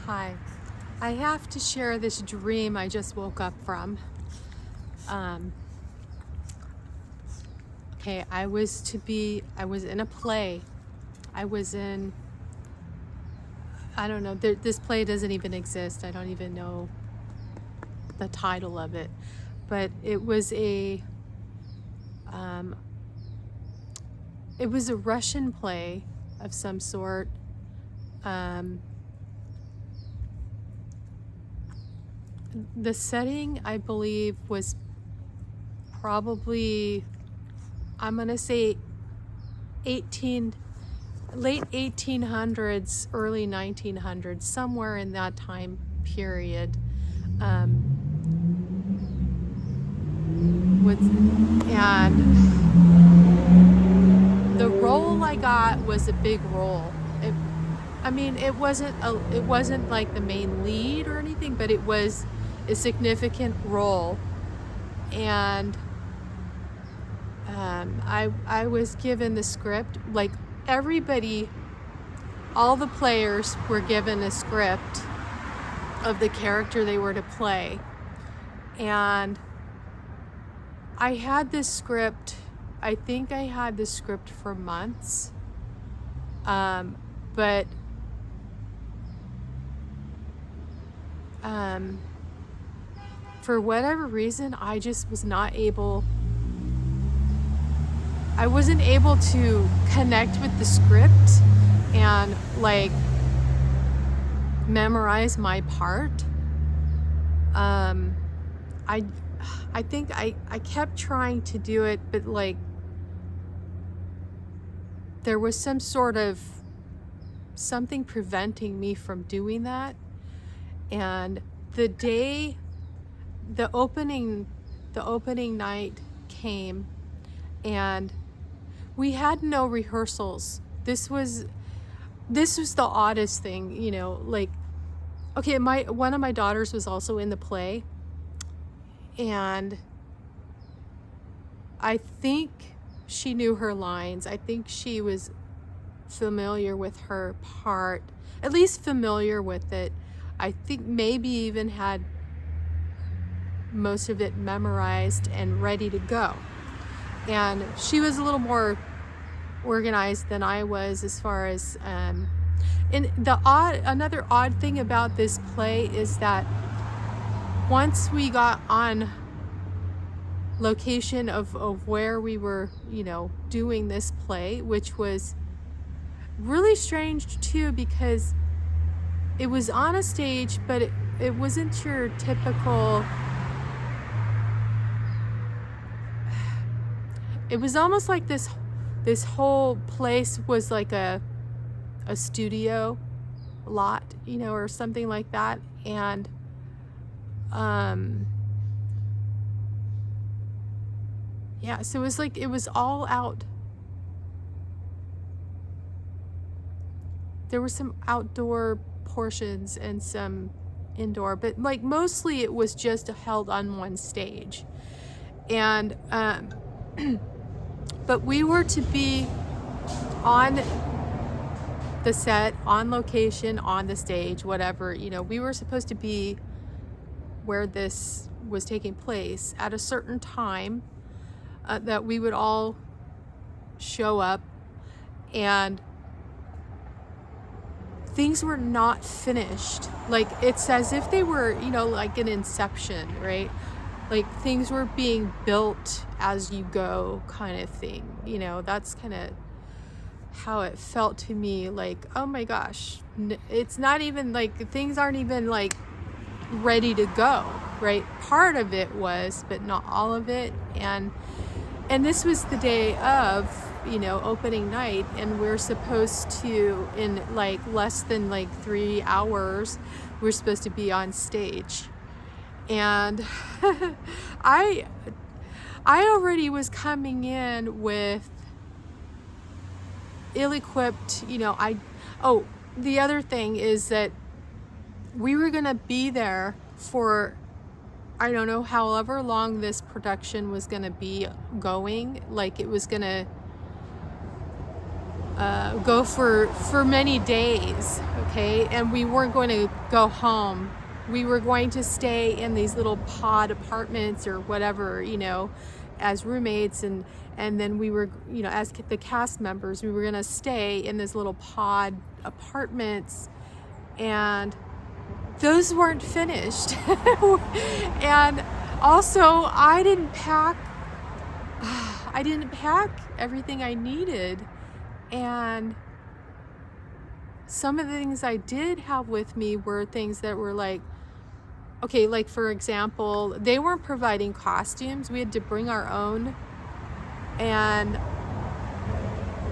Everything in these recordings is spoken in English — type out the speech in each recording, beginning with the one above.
Hi. I have to share this dream I just woke up from. Okay, I was in a play. I don't know, this play doesn't even exist. I don't even know the title of it. But it was a Russian play of some sort. The setting, I believe, was probably, I'm going to say late 1800s, early 1900s, somewhere in that time period. And the role I got was a big role. It wasn't like the main lead or anything, but it was a significant role. And I was given the script. Like everybody, all the players were given a script of the character they were to play. And I had this script, I think I had this script for months. But for whatever reason, I just I wasn't able to connect with the script and like memorize my part. I think I kept trying to do it, but like there was some sort of something preventing me from doing that. And the opening night came, and we had no rehearsals. This was the oddest thing, like, okay, one of my daughters was also in the play, and I think she knew her lines. I think she was familiar with her part, at least familiar with it. I think maybe even had most of it memorized and ready to go. And she was a little more organized than I was as far as and another odd thing about this play is that once we got on location of where we were, doing this play, which was really strange too, because it was on a stage, but it wasn't your typical. It was almost like this whole place was like a studio lot, or something like that. And yeah, so it was all out. There were some outdoor portions and some indoor, but like mostly it was just held on one stage. And but we were to be on the set, on location, on the stage, whatever, we were supposed to be where this was taking place at a certain time, that we would all show up, and things were not finished. Like, it's as if they were, like an Inception, right? Like things were being built as you go kind of thing. That's kind of how it felt to me. Like, oh my gosh, it's not even like things aren't even like ready to go, right? Part of it was, but not all of it. And this was the day of, opening night, and we're supposed to, in like less than like 3 hours, we're supposed to be on stage. And I already was coming in with ill-equipped, the other thing is that we were going to be there for, I don't know, however long this production was going to be going. Like, it was going to, go for many days, okay? And we weren't going to go home. We were going to stay in these little pod apartments or whatever, as roommates, and then we were, as the cast members, we were going to stay in this little pod apartments, and those weren't finished. And also, I didn't pack everything I needed. And some of the things I did have with me were things that were like, okay, like for example, they weren't providing costumes. We had to bring our own. And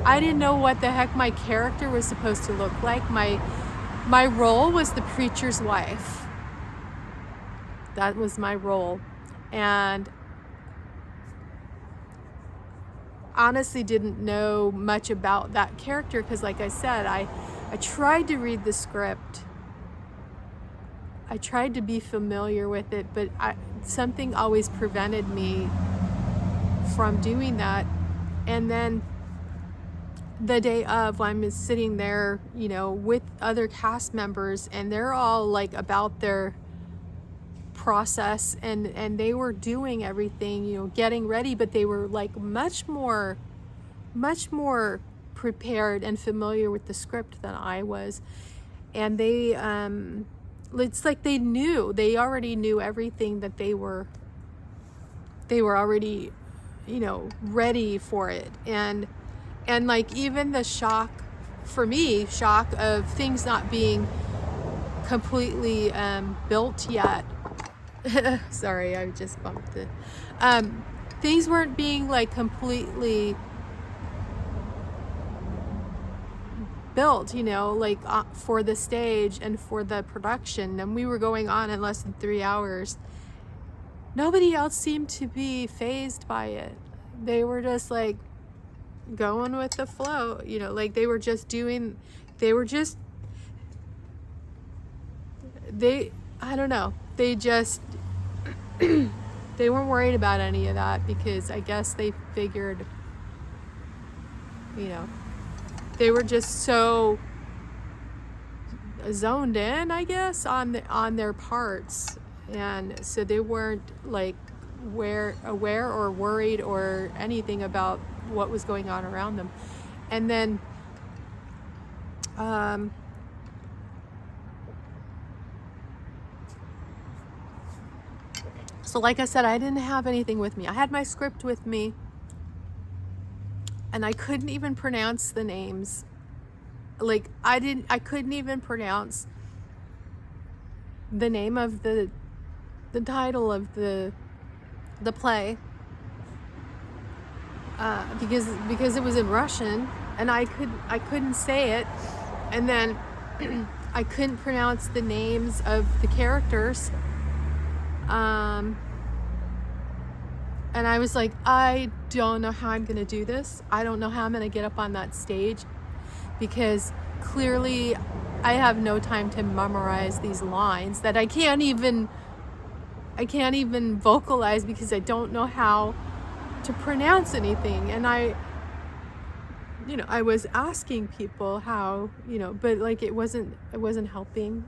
I didn't know what the heck my character was supposed to look like. My role was the preacher's wife. That was my role. And honestly didn't know much about that character because, like I said, I tried to read the script. I tried to be familiar with it, but something always prevented me from doing that. And then the day of, I'm sitting there, with other cast members, and they're all like about their process, and they were doing everything, getting ready, but they were like much more prepared and familiar with the script than I was. And they it's like they already knew everything, that they were already ready for it. And like even the shock of things not being completely built yet. Sorry, I just bumped it. Things weren't being like completely built, like for the stage and for the production. And we were going on in less than 3 hours. Nobody else seemed to be fazed by it. They were just like going with the flow, like they were just I don't know. They just, they weren't worried about any of that, because I guess they figured, they were just so zoned in, I guess, on their parts. And so they weren't like aware or worried or anything about what was going on around them. And then, so like I said, I didn't have anything with me. I had my script with me, and I couldn't even pronounce the names. Like I couldn't even pronounce the name of the title of the play, because it was in Russian, and I couldn't say it. And then I couldn't pronounce the names of the characters. And I was like, I don't know how I'm going to do this. I don't know how I'm going to get up on that stage, because clearly I have no time to memorize these lines that I can't even vocalize, because I don't know how to pronounce anything. And I was asking people how, but like it wasn't helping.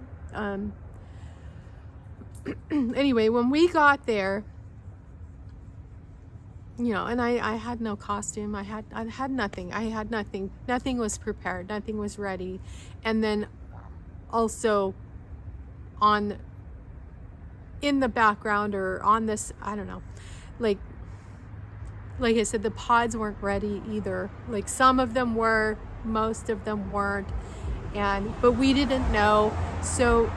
Anyway, when we got there, and I had no costume. I had nothing. Nothing was prepared. Nothing was ready. And then also in the background, or on this, I don't know, like I said, the pods weren't ready either. Like some of them were, most of them weren't. But we didn't know. So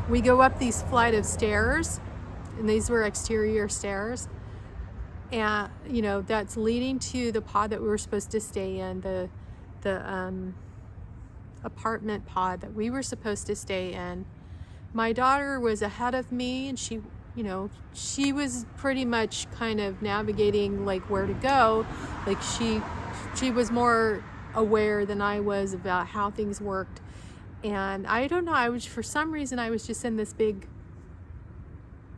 we go up these flight of stairs, and these were exterior stairs, and that's leading to the pod that we were supposed to stay in, the apartment pod that we were supposed to stay in. My daughter was ahead of me, and she was pretty much kind of navigating like where to go. Like she was more aware than I was about how things worked. And I don't know, for some reason I was just in this big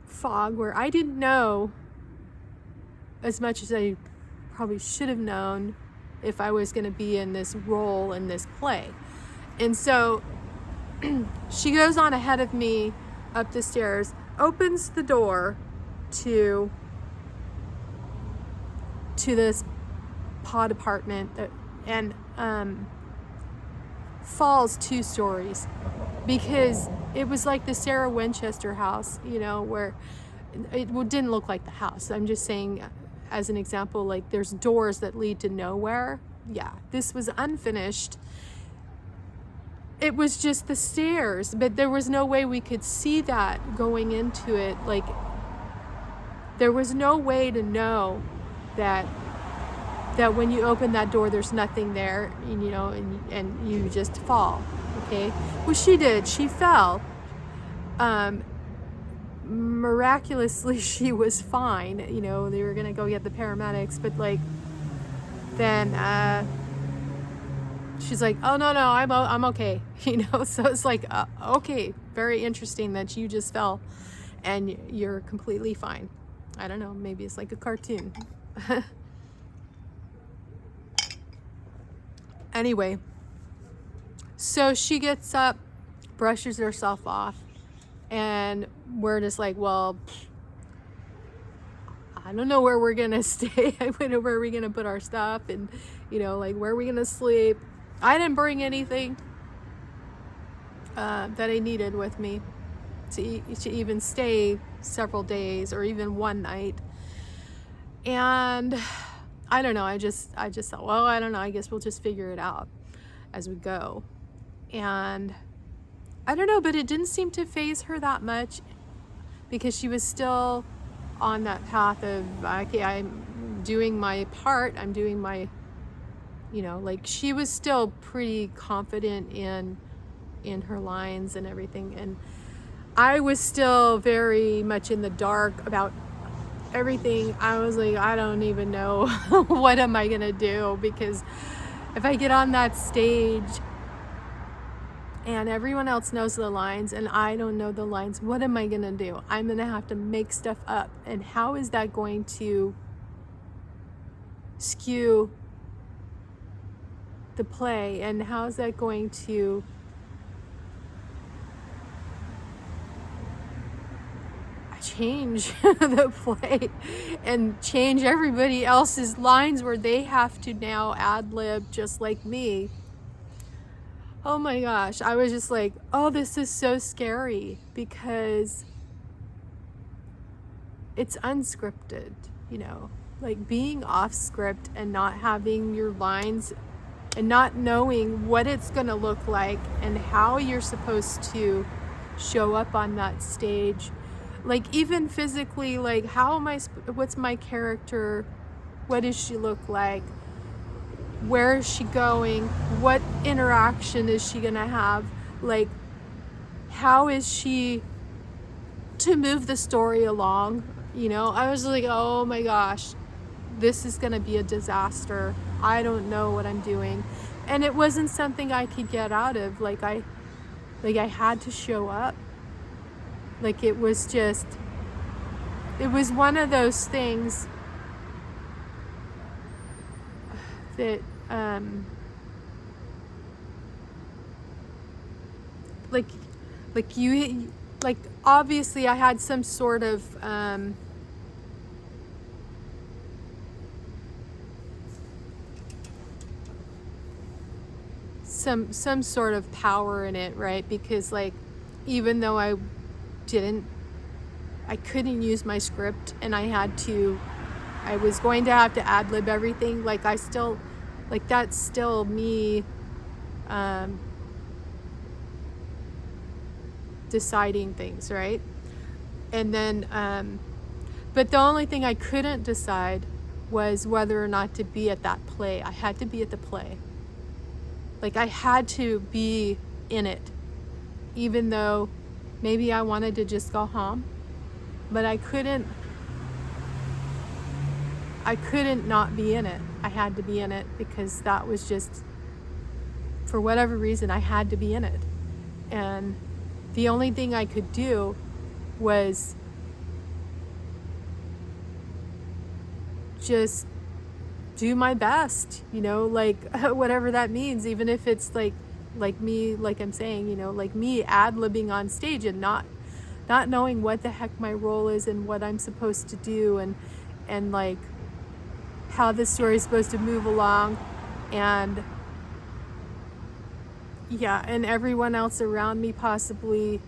fog where I didn't know as much as I probably should have known if I was going to be in this role in this play. And so she goes on ahead of me up the stairs, opens the door to this pod apartment and falls 2 stories, because it was like the Sarah Winchester house, you know, where it didn't look like the house. I'm just saying as an example, like there's doors that lead to nowhere. Yeah, this was unfinished. It was just the stairs, but there was no way we could see that going into it. Like, there was no way to know that when you open that door, there's nothing there, and, you know, and you just fall. Okay, well, she did. She fell. Miraculously, she was fine. You know, they were gonna go get the paramedics, but like, then she's like, oh no, I'm okay. You know, so it's like, okay, very interesting that you just fell and you're completely fine. I don't know, maybe it's like a cartoon. Anyway, so she gets up, brushes herself off, and we're just like, well, I don't know where we're gonna stay. I don't know where we're gonna put our stuff, and, you know, like, where are we gonna sleep? I didn't bring anything that I needed with me to even stay several days or even one night. And I don't know, I just thought, well, I don't know, I guess we'll just figure it out as we go. And I don't know, but it didn't seem to faze her that much, because she was still on that path of, okay, I'm doing my part, I'm doing my, you know, like, she was still pretty confident in her lines and everything. And I was still very much in the dark about everything. I was like, I don't even know what am I gonna do, because if I get on that stage and everyone else knows the lines and I don't know the lines, what am I gonna do? I'm gonna have to make stuff up, and how is that going to skew the play, and how is that going to change the play and change everybody else's lines, where they have to now ad-lib just like me? Oh my gosh, I was just like, oh, this is so scary, because it's unscripted, you know, like being off script and not having your lines and not knowing what it's gonna look like and how you're supposed to show up on that stage. Like, even physically, like, how am I, what's my character, what does she look like, where is she going, what interaction is she gonna have, like, how is she to move the story along, you know? I was like, oh my gosh, this is gonna be a disaster. I don't know what I'm doing. And it wasn't something I could get out of. Like, I had to show up. Like, it was one of those things that, like obviously I had some sort of, some sort of power in it, right? Because, like, even though I couldn't use my script, and I was going to have to ad-lib everything, like, I still, like, that's still me deciding things, right? And then but the only thing I couldn't decide was whether or not to be at that play. I had to be at the play. Like, I had to be in it, even though maybe I wanted to just go home, but I couldn't not be in it. I had to be in it, because that was just, for whatever reason, I had to be in it. And the only thing I could do was just do my best, you know, like whatever that means, even if it's like me, like I'm saying, you know, like me ad-libbing on stage and not knowing what the heck my role is and what I'm supposed to do, and like how the story is supposed to move along, and yeah, and everyone else around me possibly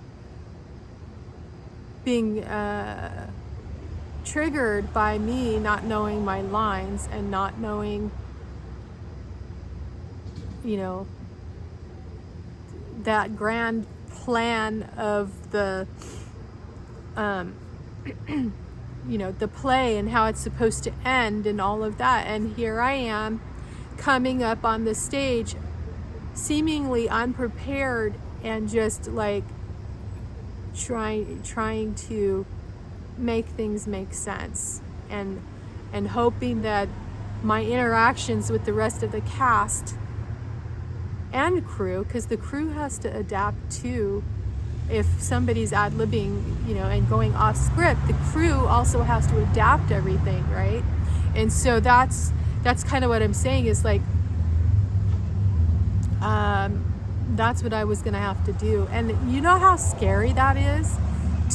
being triggered by me not knowing my lines and not knowing, you know, that grand plan of the you know, the play and how it's supposed to end and all of that. And here I am coming up on the stage seemingly unprepared and just like trying to make things make sense, and hoping that my interactions with the rest of the cast and crew, because the crew has to adapt too. If somebody's ad-libbing, you know, and going off script, the crew also has to adapt everything, right? And so that's kind of what I'm saying, is like that's what I was gonna have to do. And you know how scary that is,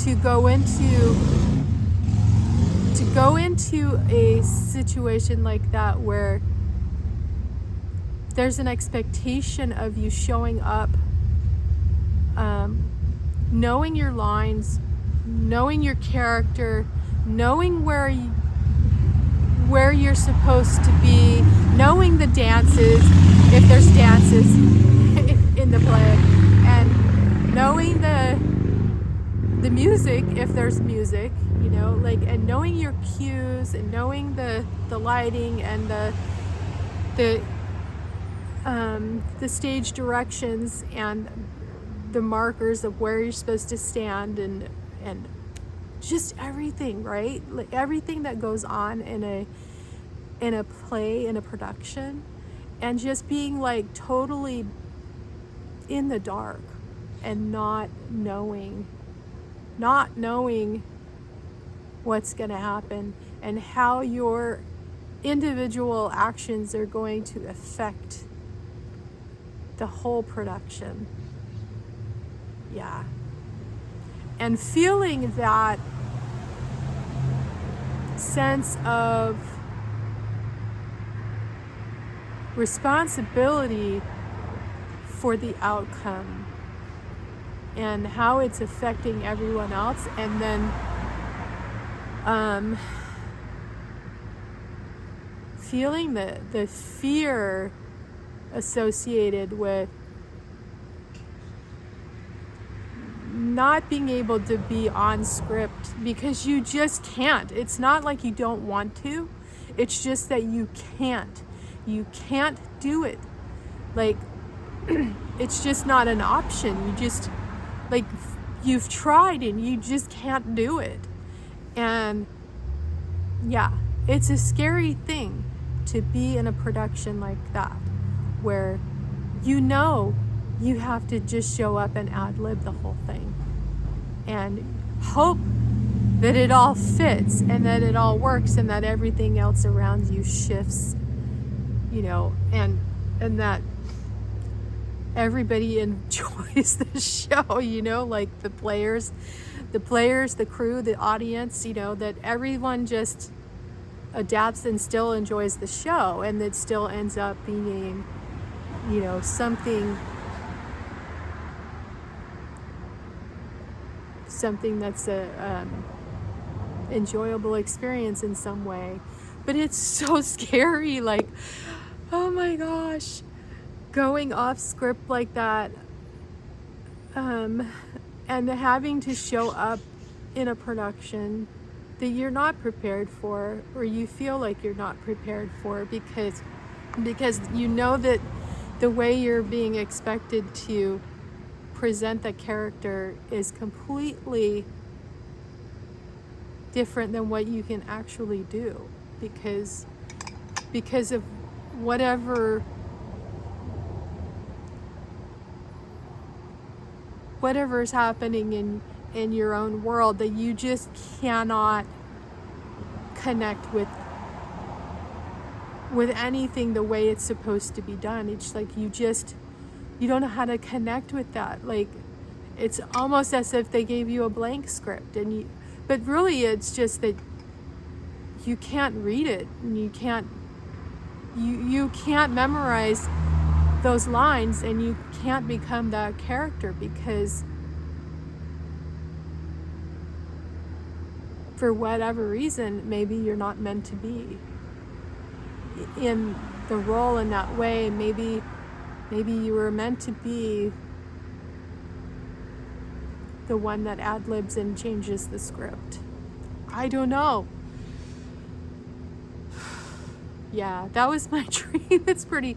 to go into a situation like that where there's an expectation of you showing up, knowing your lines, knowing your character, knowing where you're supposed to be, knowing the dances, if there's dances in the play, and knowing the music, if there's music, you know, like, and knowing your cues, and knowing the lighting and the stage directions and the markers of where you're supposed to stand, and just everything, right? Like everything that goes on in a play, in a production, and just being like totally in the dark and not knowing what's going to happen and how your individual actions are going to affect the whole production. Yeah. And feeling that sense of responsibility for the outcome and how it's affecting everyone else, and then feeling the fear associated with not being able to be on script, because you just can't. It's not like you don't want to, it's just that you can't do it. Like it's just not an option. You just, like, you've tried and you just can't do it. And yeah, it's a scary thing to be in a production like that, where you know you have to just show up and ad-lib the whole thing and hope that it all fits and that it all works and that everything else around you shifts, you know, and that everybody enjoys the show, you know, like the players, the crew, the audience, you know, that everyone just adapts and still enjoys the show, and it still ends up being, you know, something that's a enjoyable experience in some way. But it's so scary, like, oh my gosh, going off script like that, and having to show up in a production that you're not prepared for, or you feel like you're not prepared for, because you know that the way you're being expected to present the character is completely different than what you can actually do, because of whatever's happening in your own world, that you just cannot connect with with anything the way it's supposed to be done. It's like you don't know how to connect with that. Like, it's almost as if they gave you a blank script, but really it's just that you can't read it, and you can't memorize those lines, and you can't become that character, because for whatever reason, maybe you're not meant to be in the role in that way. Maybe you were meant to be the one that ad-libs and changes the script. I don't know. Yeah, that was my dream. It's pretty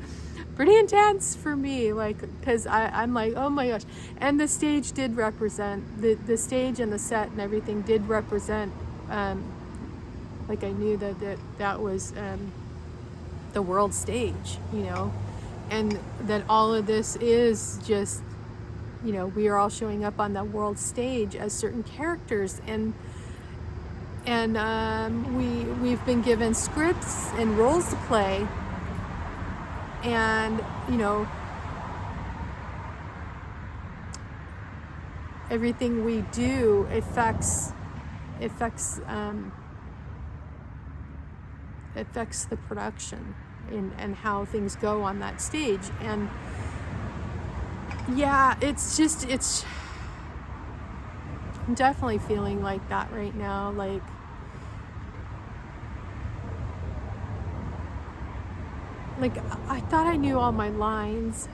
intense for me, like, because I'm like, oh my gosh. And the stage did represent, the stage and the set and everything did represent, like, I knew that was the world stage, and that all of this is just, we are all showing up on the world stage as certain characters, and we've been given scripts and roles to play, and everything we do affects the production and how things go on that stage. And yeah, I'm definitely feeling like that right now. Like, I thought I knew all my lines,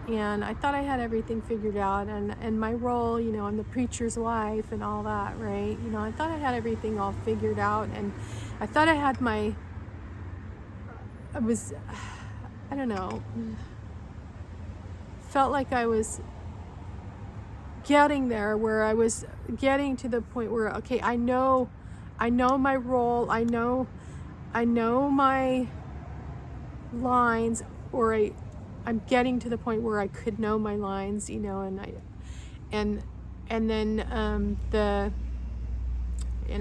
and I thought I had everything figured out, and my role, I'm the preacher's wife and all that, right? I thought I had everything all figured out, and I thought I had I don't know, felt like I was getting there, where I was getting to the point where, okay, I know my role, I know my lines, or I'm getting to the point where I could know my lines, and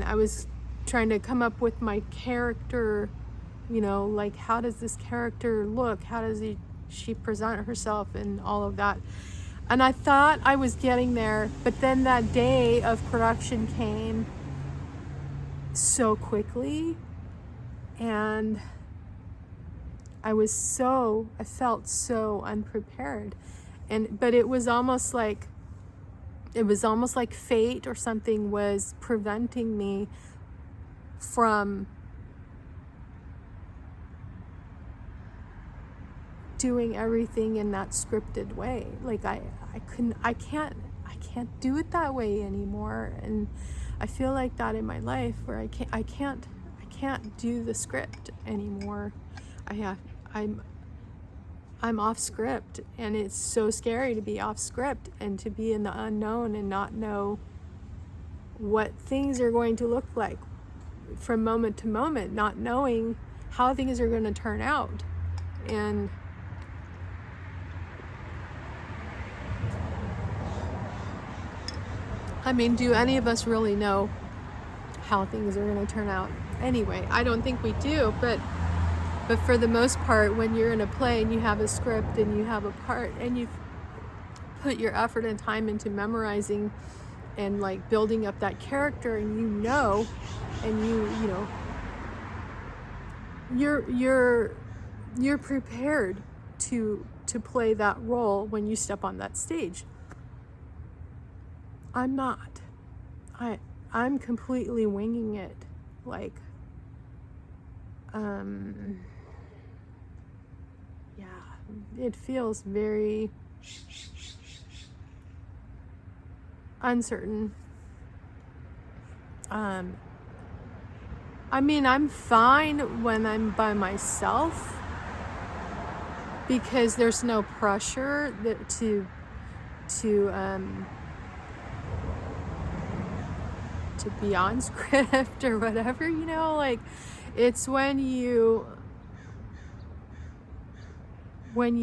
I was trying to come up with my character, like, how does this character look? How does she present herself, and all of that. And I thought I was getting there, but then that day of production came so quickly, and I felt so unprepared. But it was almost like fate or something was preventing me from doing everything in that scripted way. Like, I can't do it that way anymore. And I feel like that in my life, where I can't do the script anymore. I'm off script, and it's so scary to be off script and to be in the unknown and not know what things are going to look like from moment to moment, not knowing how things are going to turn out. And I mean, do any of us really know how things are going to turn out anyway? I don't think we do, but for the most part, when you're in a play and you have a script and you have a part, and you've put your effort and time into memorizing and, like, building up that character, and you're prepared to play that role when you step on that stage. I'm not. I'm completely winging it. Like, yeah, it feels very uncertain. I mean, I'm fine when I'm by myself, because there's no pressure to be on script or whatever, like, it's when you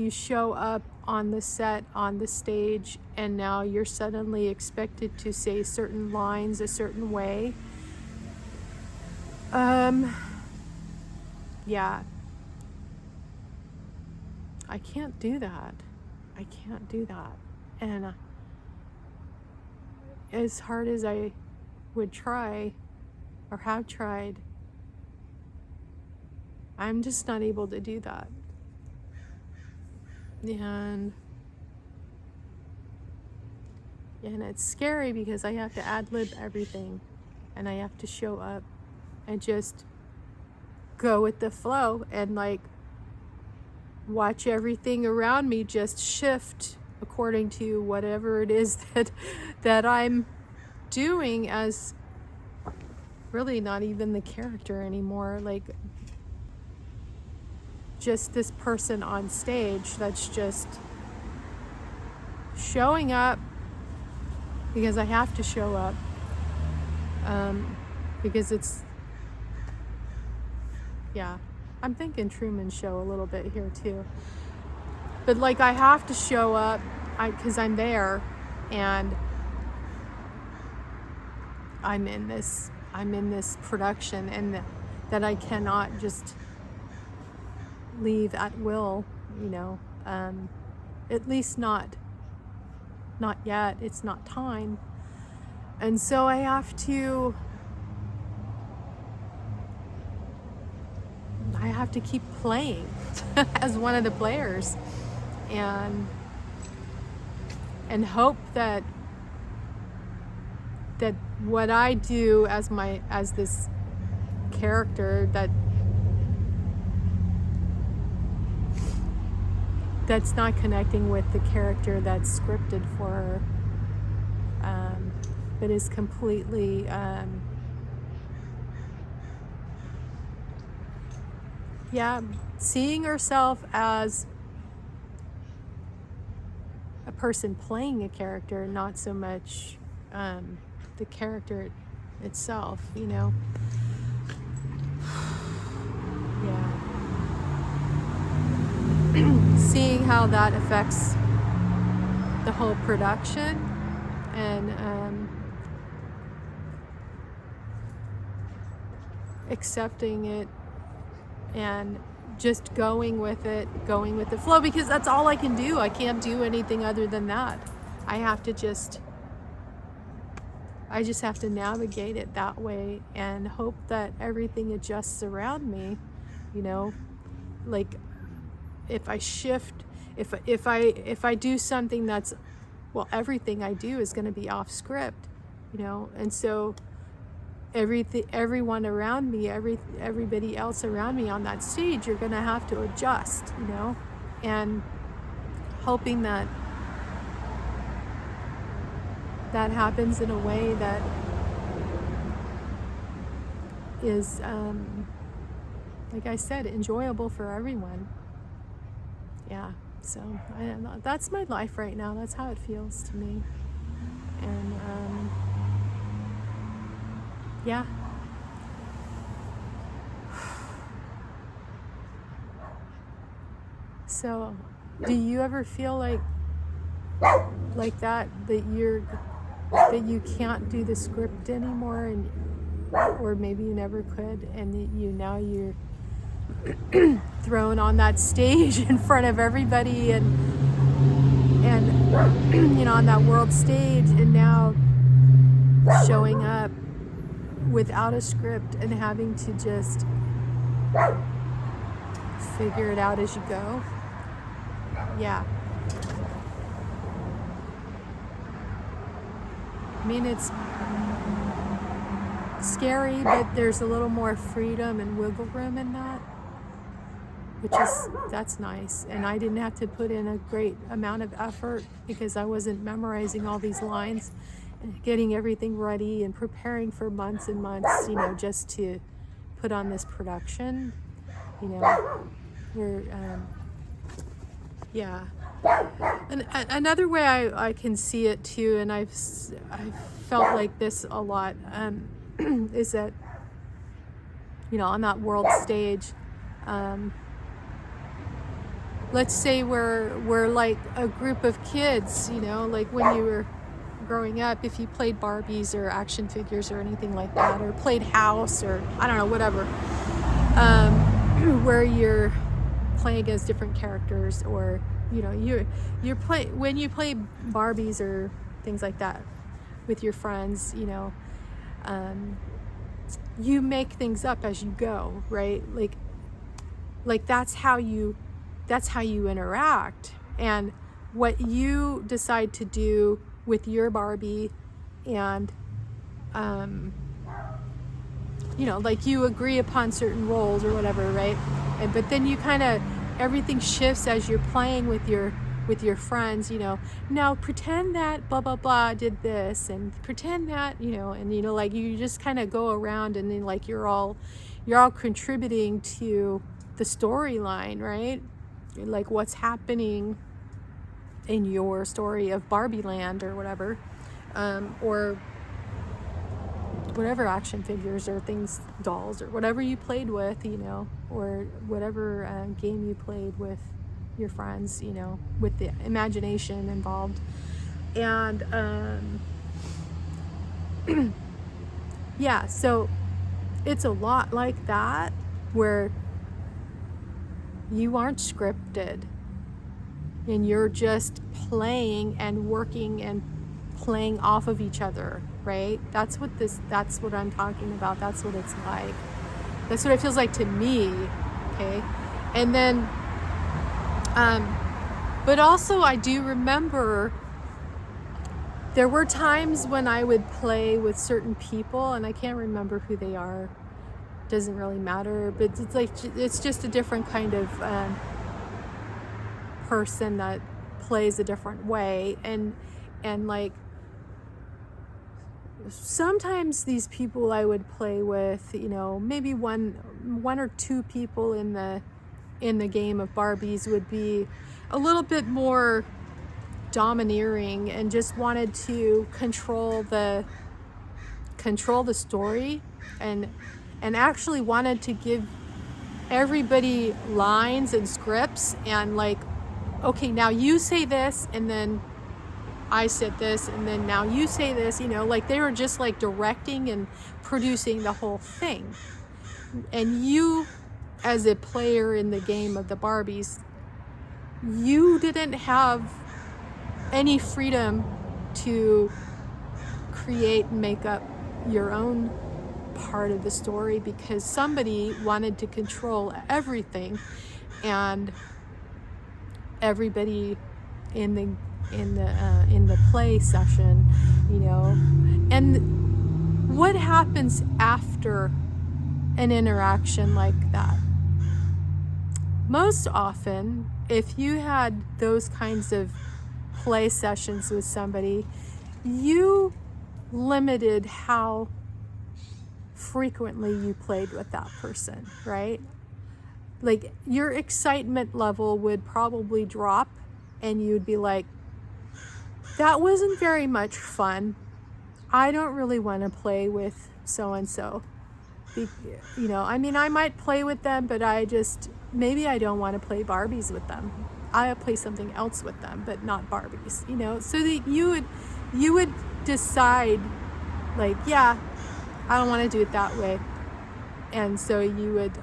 show up on the set, on the stage, and now you're suddenly expected to say certain lines a certain way. Yeah, I can't do that. I can't do that. And as hard as I would try or have tried, I'm just not able to do that. And it's scary because I have to ad-lib everything, and I have to show up and just go with the flow and like watch everything around me just shift according to whatever it is that I'm doing, as really not even the character anymore, like just this person on stage that's just showing up because I have to show up, because it's, yeah, I'm thinking Truman Show a little bit here too, but like I have to show up because I'm there, and I'm in this production, and that I cannot just leave at will, at least not yet. It's not time. And so I have to keep playing as one of the players, and hope that what I do as this character that's not connecting with the character that's scripted for her, but is completely seeing herself as a person playing a character, not so much the character itself, Yeah. Seeing how that affects the whole production, and accepting it and just going with the flow, because that's all I can do. I can't do anything other than that. I just have to navigate it that way and hope that everything adjusts around me, like if I shift, if I do something that's, well, everything I do is going to be off script, and so everyone around me, everybody else around me on that stage, you're going to have to adjust, and hoping that happens in a way that is, like I said, enjoyable for everyone. Yeah, so that's my life right now. That's how it feels to me. And yeah. So, do you ever feel like that you can't do the script anymore, or maybe you never could, and you're thrown on that stage in front of everybody, and on that world stage, and now showing up without a script and having to just figure it out as you go? Yeah. I mean, it's scary, but there's a little more freedom and wiggle room in that, that's nice. And I didn't have to put in a great amount of effort because I wasn't memorizing all these lines and getting everything ready and preparing for months and months, just to put on this production, where, yeah. And another way I can see it too, and I've felt like this a lot, is that, on that world stage, let's say we're like a group of kids, like when you were growing up, if you played Barbies or action figures or anything like that, or played house, or I don't know, whatever, where you're playing against different characters, or you're when you play Barbies or things like that with your friends, you make things up as you go, right? Like that's how you interact. And what you decide to do with your Barbie, and like you agree upon certain roles or whatever, right? But then you kind of, everything shifts as you're playing with your friends. Now pretend that blah blah blah did this, and pretend that, and like you just kind of go around, and then like you're all contributing to the storyline, right? Like what's happening in your story of Barbie Land or whatever, or whatever action figures or things, dolls or whatever you played with, or whatever game you played with your friends, with the imagination involved. And yeah, so it's a lot like that, where you aren't scripted and you're just playing and working and playing off of each other, right? That's what I'm talking about. That's what it's like. That's what it feels like to me. Okay. And then but also I do remember there were times when I would play with certain people, and I can't remember who they are, doesn't really matter, but it's like, it's just a different kind of person that plays a different way. And like sometimes these people I would play with, maybe one or two people in the game of Barbies would be a little bit more domineering and just wanted to control the story, and actually wanted to give everybody lines and scripts, and like, okay, now you say this, and then I said this, and then now you say this, like they were just like directing and producing the whole thing. And you, as a player in the game of the Barbies, you didn't have any freedom to create and make up your own part of the story, because somebody wanted to control everything, and everybody in the play session, and what happens after an interaction like that? Most often, if you had those kinds of play sessions with somebody, you limited how frequently you played with that person, right? Like your excitement level would probably drop, and you'd be like, that wasn't very much fun. I don't really want to play with so-and-so. I mean, I might play with them, but maybe I don't want to play Barbies with them. I'll play something else with them, but not Barbies, so that you would decide, like, yeah, I don't want to do it that way. And so you would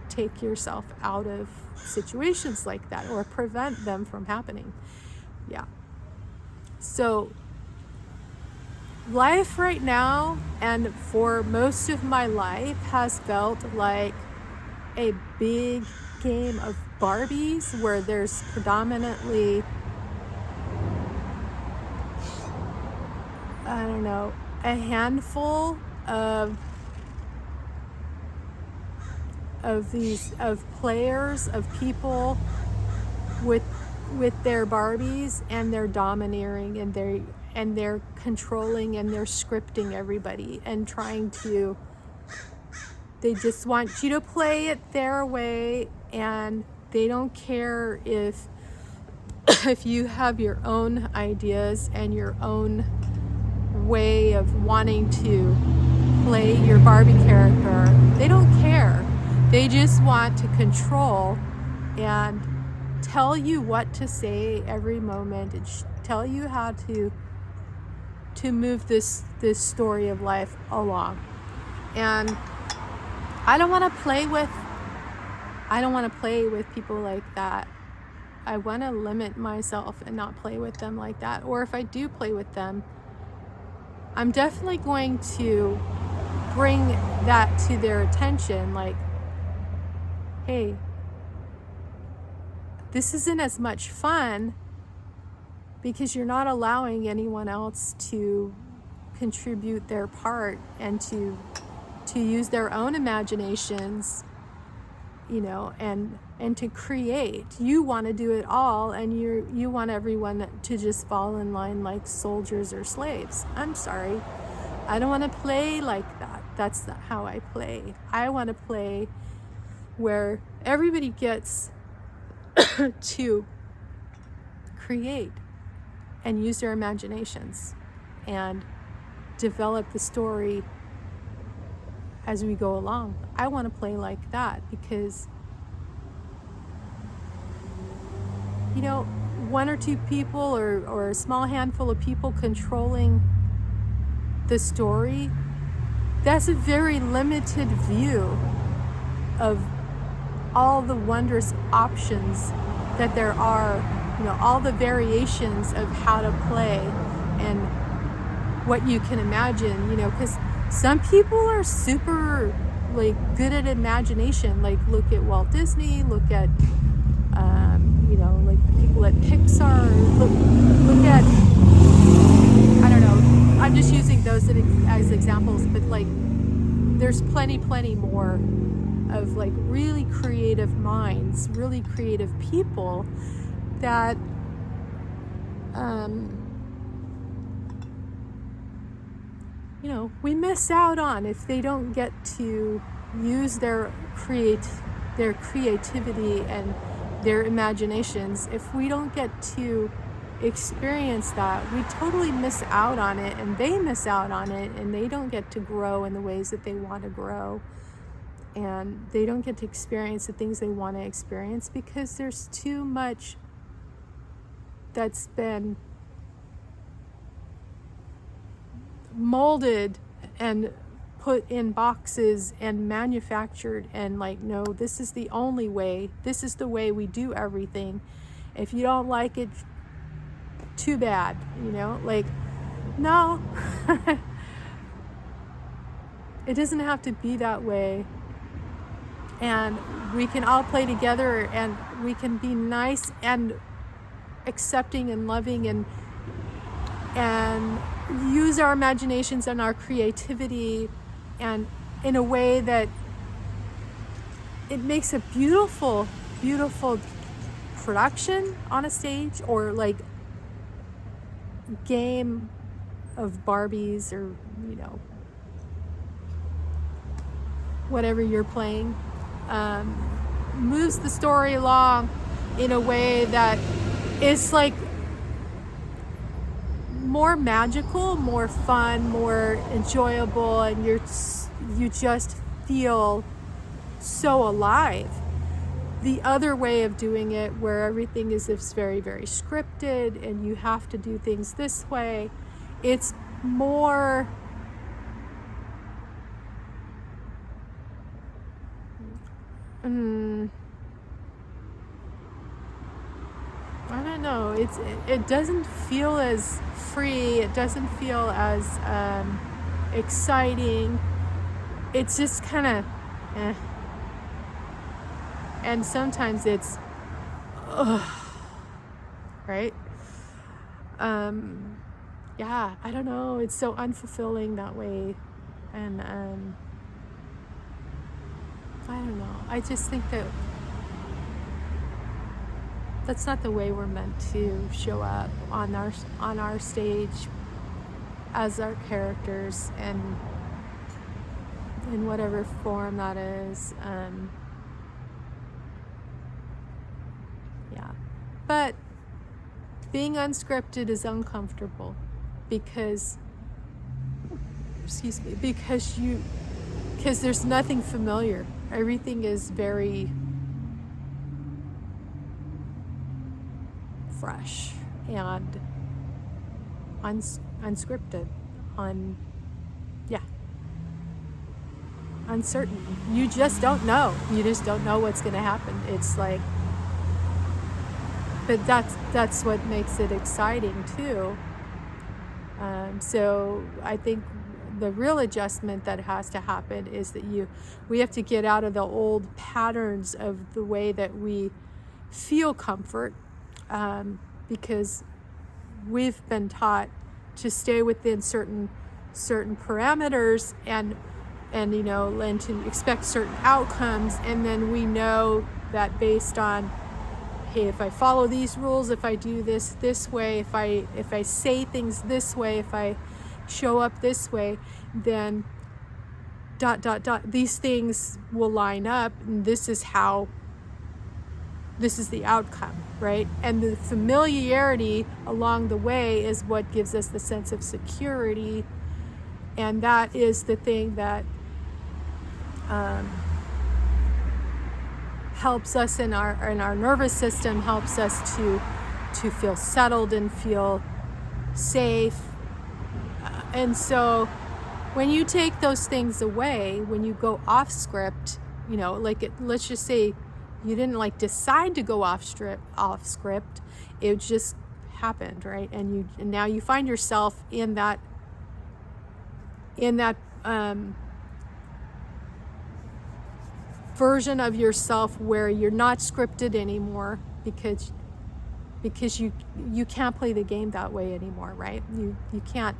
take yourself out of situations like that, or prevent them from happening. Yeah. So life right now, and for most of my life, has felt like a big game of Barbies, where there's predominantly, I don't know, a handful of players, of people with their Barbies, and they're domineering, and they're controlling, and they're scripting everybody, and they just want you to play it their way, and they don't care if you have your own ideas and your own way of wanting to play your Barbie character. They don't care. They just want to control and tell you what to say every moment, and tell you how to move this story of life along. And I don't want to play with I don't want to play with people like that. I want to limit myself and not play with them like that. Or if I do play with them, I'm definitely going to bring that to their attention, like, hey, this isn't as much fun because you're not allowing anyone else to contribute their part and to use their own imaginations, you know, and to create. You want to do it all, and you want everyone to just fall in line like soldiers or slaves. I'm sorry. I don't want to play like that. That's not how I play. I want to play where everybody gets to create and use their imaginations and develop the story as we go along. I want to play like that because, you know, one or two people or a small handful of people controlling the story, that's a very limited view of all the wondrous options that there are, you know, all the variations of how to play and what you can imagine, you know, because some people are super like good at imagination. Like look at Walt Disney, look at you know, like people at Pixar, look at, I don't know, I'm just using those as examples, but like there's plenty more of like really creative minds, really creative people that you know, we miss out on if they don't get to use their creativity and their imaginations. If we don't get to experience that, we totally miss out on it, and they miss out on it, and they don't get to grow in the ways that they want to grow, and they don't get to experience the things they want to experience because there's too much that's been molded and put in boxes and manufactured, and like, no, this is the only way, this is the way we do everything. If you don't like it, too bad, you know, like, no. It doesn't have to be that way, and we can all play together, and we can be nice and accepting and loving and use our imaginations and our creativity, and in a way that it makes a beautiful production on a stage, or like game of Barbies, or you know, whatever you're playing, moves the story along in a way that is like more magical, more fun, more enjoyable, and you just feel so alive. The other way of doing it, where everything is very scripted and you have to do things this way, it's more I don't know, it doesn't feel as free, it doesn't feel as exciting. It's just kind of and sometimes it's right. Yeah, I don't know, it's so unfulfilling that way, and I don't know, I just think that that's not the way we're meant to show up on our stage as our characters, and in whatever form that is. Yeah, but being unscripted is uncomfortable because there's nothing familiar. Everything is very fresh and unscripted. Yeah. uncertain. You just don't know. You just don't know what's going to happen. It's like, but that's what makes it exciting too. So I think the real adjustment that has to happen is that we have to get out of the old patterns of the way that we feel comfort, because we've been taught to stay within certain parameters and to expect certain outcomes, and then we know that based on, hey, if I follow these rules, if I do this way, if I say things this way, if I show up this way, then ... these things will line up, and this is the outcome, right? And the familiarity along the way is what gives us the sense of security, and that is the thing that helps us in our nervous system, helps us to feel settled and feel safe. And so when you take those things away, when you go off script, let's just say you didn't decide to go off script, it just happened, right? And now you find yourself in that version of yourself where you're not scripted anymore, because you can't play the game that way anymore, right? You can't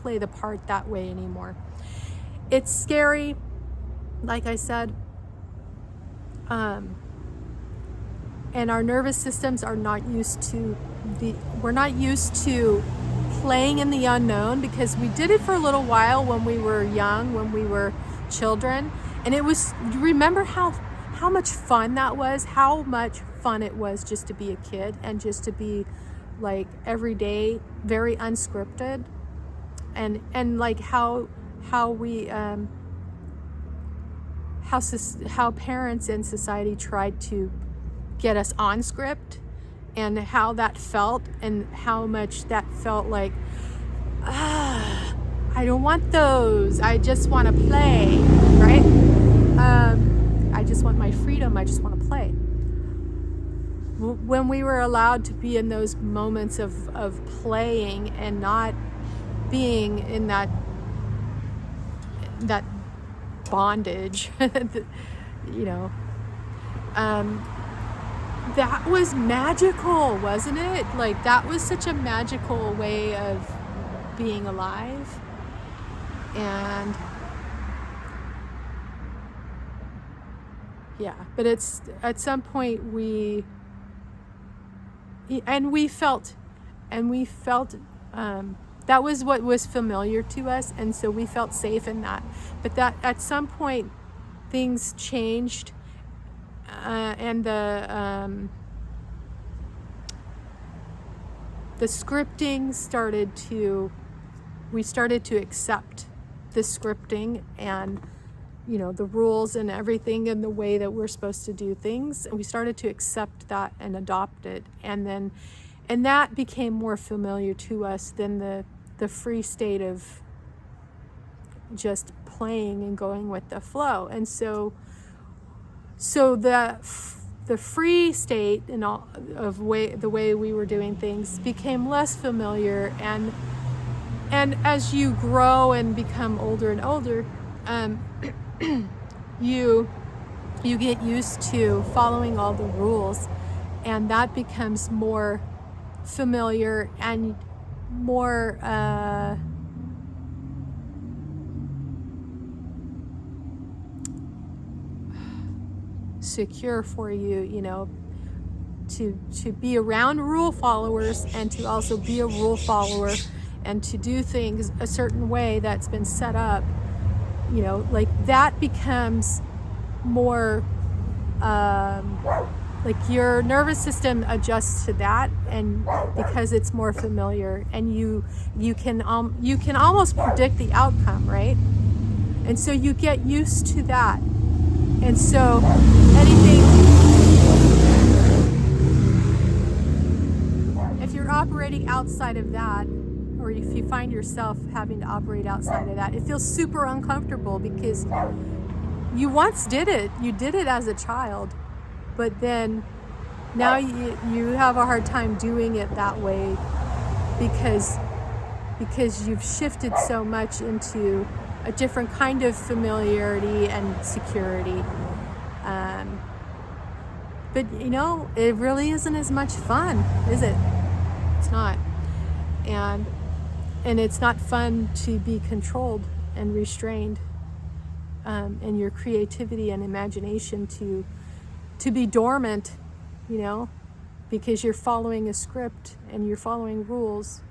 play the part that way anymore. It's scary, like I said, and our nervous systems are not used to we're not used to playing in the unknown, because we did it for a little while when we were young, when we were children. And remember how much fun that was, how much fun it was just to be a kid and just to be every day, very unscripted. And how we, how parents and society tried to get us on script, and how that felt, and how much that felt like, I don't want those. I just want to play, right? I just want my freedom. I just want to play. When we were allowed to be in those moments of playing and not being in that bondage, that was magical, wasn't it? That was such a magical way of being alive. And yeah, but it's at some point we felt that was what was familiar to us, and so we felt safe in that. But that at some point things changed, and the scripting we started to accept the scripting and the rules and everything and the way that we're supposed to do things. And we started to accept that and adopt it, and that became more familiar to us than the free state of just playing and going with the flow. And so the free state and all of the way we were doing things became less familiar, and as you grow and become older and older, you get used to following all the rules, and that becomes more familiar and more secure for you, to be around rule followers, and to also be a rule follower, and to do things a certain way that's been set up, that becomes more your nervous system adjusts to that, and because it's more familiar, and you can almost predict the outcome, right? And so you get used to that. And so if you're operating outside of that, or if you find yourself having to operate outside of that, it feels super uncomfortable, because you once did it. You did it as a child, but then now you have a hard time doing it that way because you've shifted so much into a different kind of familiarity and security. But it really isn't as much fun, is it? It's not. And it's not fun to be controlled and restrained, and your creativity and imagination to be dormant, because you're following a script and you're following rules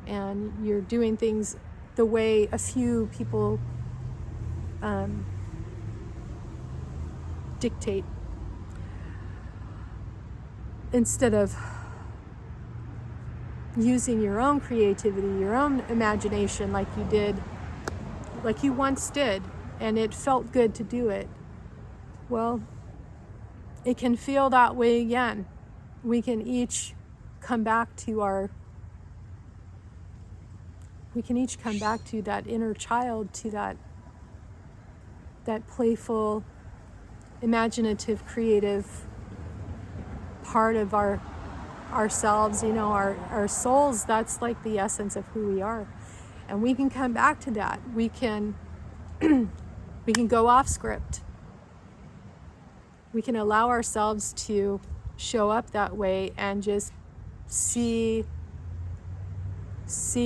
and you're doing things the way a few people dictate, instead of using your own creativity, your own imagination, like you once did, and it felt good to do it. Well, it can feel that way again. We can each come back to that inner child, to that playful, imaginative, creative part of ourselves, our souls. That's like the essence of who we are. And we can come back to that. We can go off script. We can allow ourselves to show up that way and just see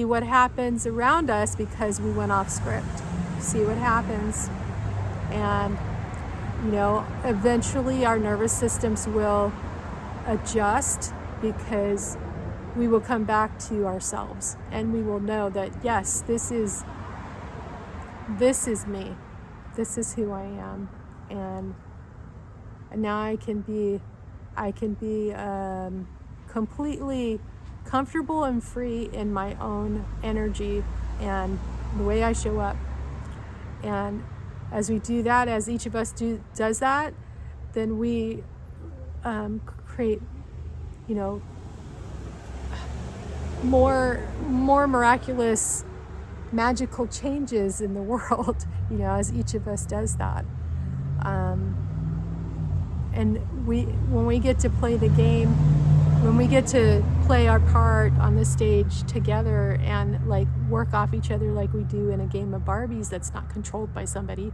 what happens around us because we went off script. See what happens. And, eventually our nervous systems will adjust, because we will come back to ourselves and we will know that, yes, this is me. This is who I am. And now I can be completely comfortable and free in my own energy and the way I show up. And as we do that, as each of us does that, then we create, more miraculous, magical changes in the world, as each of us does that. And when we get to play the game, when we get to play our part on the stage together and work off each other like we do in a game of Barbies that's not controlled by somebody,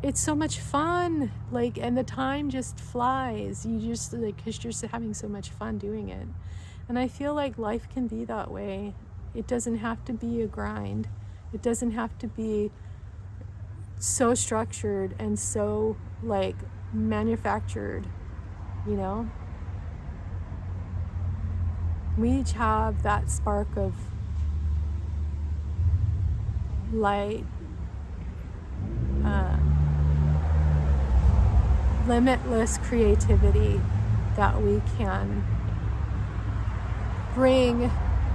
it's so much fun. And the time just flies. You just because you're just having so much fun doing it. And I feel like life can be that way. It doesn't have to be a grind. It doesn't have to be so structured and so manufactured, We each have that spark of light, limitless creativity that we can bring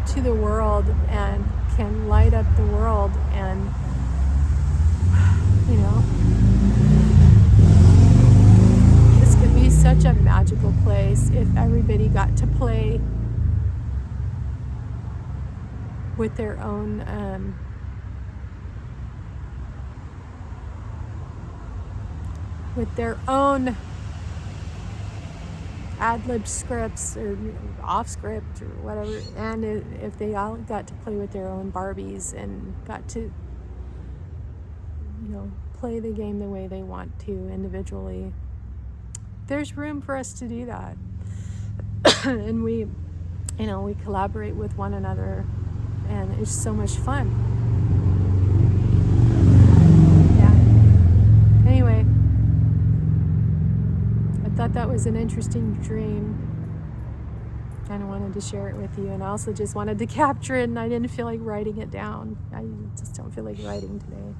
to the world and can light up the world. And this could be such a magical place if everybody got to play with their own ad-lib scripts or off script or whatever, and if they all got to play with their own Barbies and got to play the game the way they want to individually, there's room for us to do that. And we collaborate with one another, and it's so much fun. Yeah. Anyway, I thought that was an interesting dream, and I wanted to share it with you. And I also just wanted to capture it, and I didn't feel like writing it down. I just don't feel like writing today.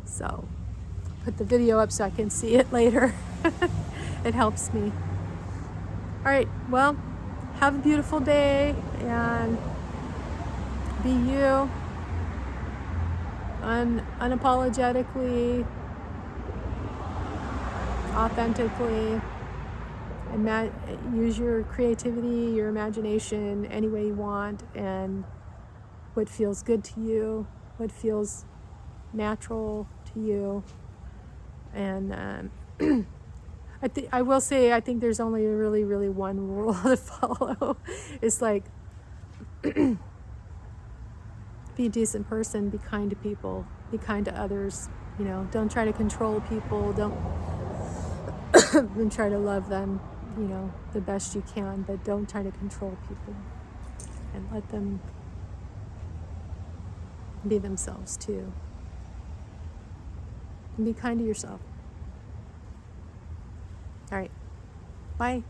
So, put the video up so I can see it later. It helps me. All right, well, have a beautiful day, and be you, unapologetically, authentically, and use your creativity, your imagination any way you want, and what feels good to you, what feels natural to you. And I will say, I think there's only really, really one rule to follow. It's like, be a decent person, be kind to people, be kind to others. You know, don't try to control people. Don't try to love them, you know, the best you can, but don't try to control people, and let them be themselves too. And be kind to yourself. All right. Bye.